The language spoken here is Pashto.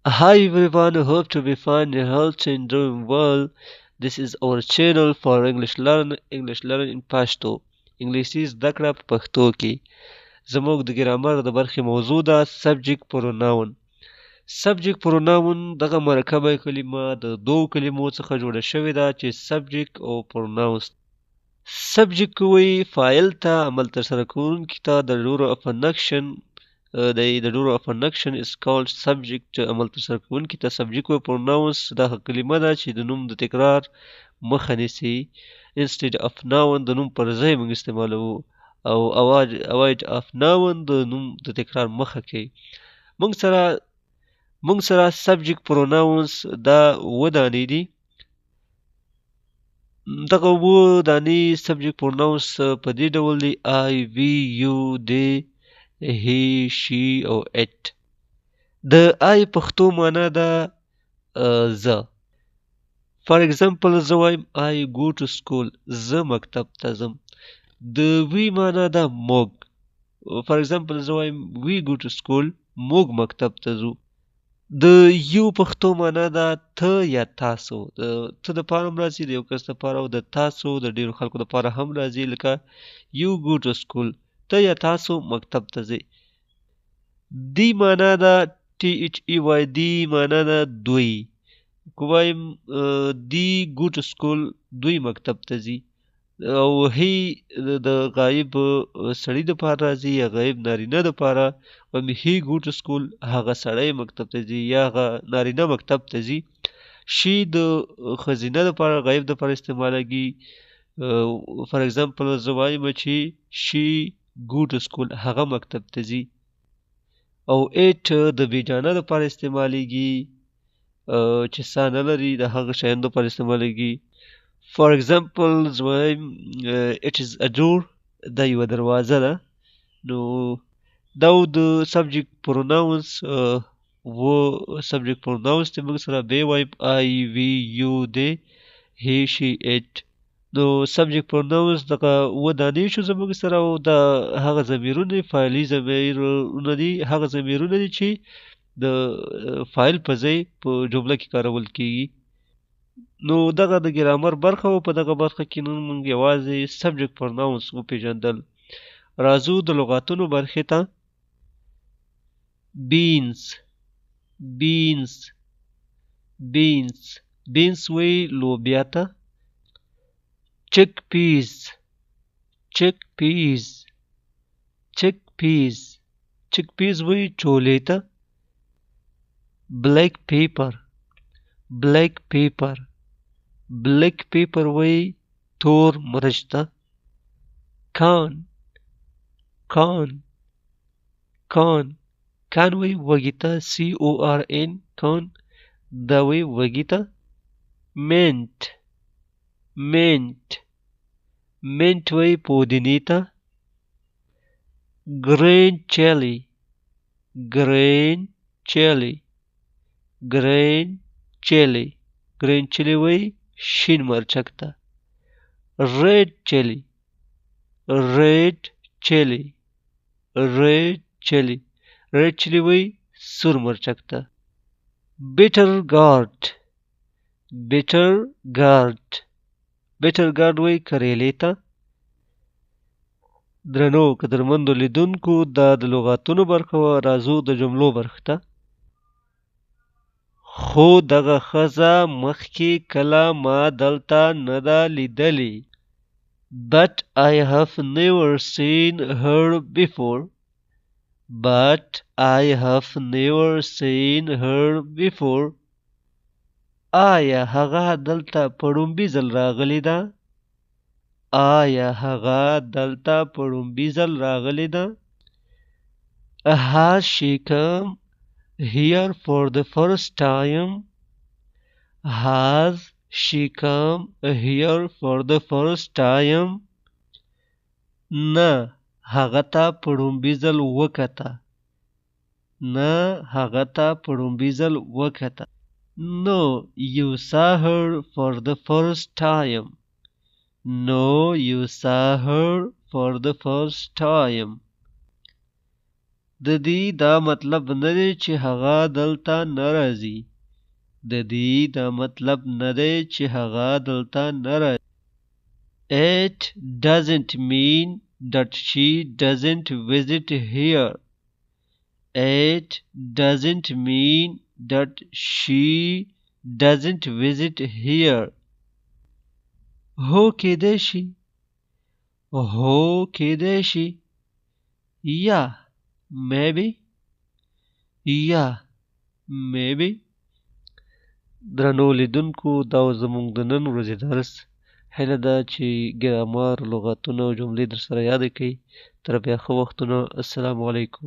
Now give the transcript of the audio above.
Hi everyone, hope to be fine, your health and doing well. This is our channel for English learn in Pashto. انګلیسي زده کړه په پښتو کې. زموږ د ګرامر د برخې موضوع ده subject pronoun. subject pronoun دغه مرکبه کلمه د دوو کلمو څخه جوړه شوې ده چې subject او pronouns. subject کوي فاعل ته، عمل ترسره کوونکي ته. د rule of an action the rule of an action is called subject. عمل ترسره کوونکي ته subject وي. pronouns دا هغه کلمه ده چې د نوم د تکرار مخه نیسي. instead of noun د نوم پر ځای موږ استعمالوو، او avoid of noun د نوم د تکرار مخه کوي. موږ سره subject pronouns دا اووه دانې دي. دغه اووه دانې subject pronouns په دې ډول دي: I, we, you, they, he, she او it. د I پښتو معنا ده زه. For example زه وایم I go to school، زه مکتب ته ځم. د we معنا ده موږ. For example زه وایم we go to school، موږ مکتب ته ځو. د یو پښتو معنا ده ته یا تاسو. د ته د پاره هم راځي، د یو کس د پاره، او د تاسو د ډیرو خلکو د پاره هم راځي، لکه you go to school، ته یا تاسو مکتب ته ځئ. دی معنا ده THEY، دی معنا ده دوی. که وایم دی go to school، دوی مکتب ته ځي. او هی د غایب سړي د پاره راځي یا غایب نارینه د پاره. وایم he go to school، هغه سړی مکتب ته ځي یا هغه نارینه مکتب ته ځي. she د ښځینه د پاره، غایب د پاره استعمالیږي. for example زه وایم چې she go to school، هغه مکتب ته ځي. او it د بېجانه د پاره استعمالیږي، چې سا نه لري، د هغه شیانو د پاره استعمالیږي. For example زه وایم it is a door، دا یوه دروازه ده. نو دا د subject pronouns subject pronouns دي. موږ سره بیا وایم I, we, you, they, he, she, it. نو subject pronouns دغه اووه دانې شو زموږ سره. او دا هغه ضمیرونه فاعلي ضمیرونه دي، هغه ضمیرونه دي چې د فاعل په ځای په جمله کې کارول کیږي. نو دغه د ګرامر برخه و. په دغه برخه کې نن موږ یوازې subject pronouns وپېژندل. راځو د لغاتونو برخې ته. beans beans beans beans وی لوبیا ته. chickpeas chickpeas chickpeas chickpeas وی چولې ته. black pepper black pepper black pepper وی تور مرچ ته. corn corn corn corn وی وږي ته. CORN corn دا وی وږي ته. mint mint mint وی پودینې ته. green chili green chili green chili green chili وی شین مرچک ته. red chili red chili red chili red chili وی سور مرچک ته. bitter gourd bitter gourd bitter gourd وی کریلې ته. درنو قدرمندو لیدونکو دا د لغاتونو برخه وه. راځو د جملو برخې ته. خو دغه ښځه مخکې کله ما دلته نه ده لیدلې. but I have never seen her before but I have never seen her before. آیا هغه دلته په ړومبي ځل راغلې ده؟ آیا هغه دلته په ړومبي ځل راغلې ده؟ has she come here for the first time has she come here for the first time. نه هغه ته په ړومبي ځل وکته. نه هغه ته په ړومبي ځل وکته. No you saw her for the first time. No you saw her for the first time. د دې دا مطلب نه دی چې هغه دلته نه راځي. د دې دا مطلب نه دی چې هغه دلته نه راځي. It doesn't mean that she doesn't visit here. It doesn't mean that she doesn't visit here. هو کېدای شي. هو کېدای شي. یا maybe. یا maybe. درنو لیدونکو دا زموږ د نن ورځې درس. هیله ده چې ګرامر، لغتونه او جملې در سره یادې کړئ. تر بیا ښه وختونه. السلام علیکم.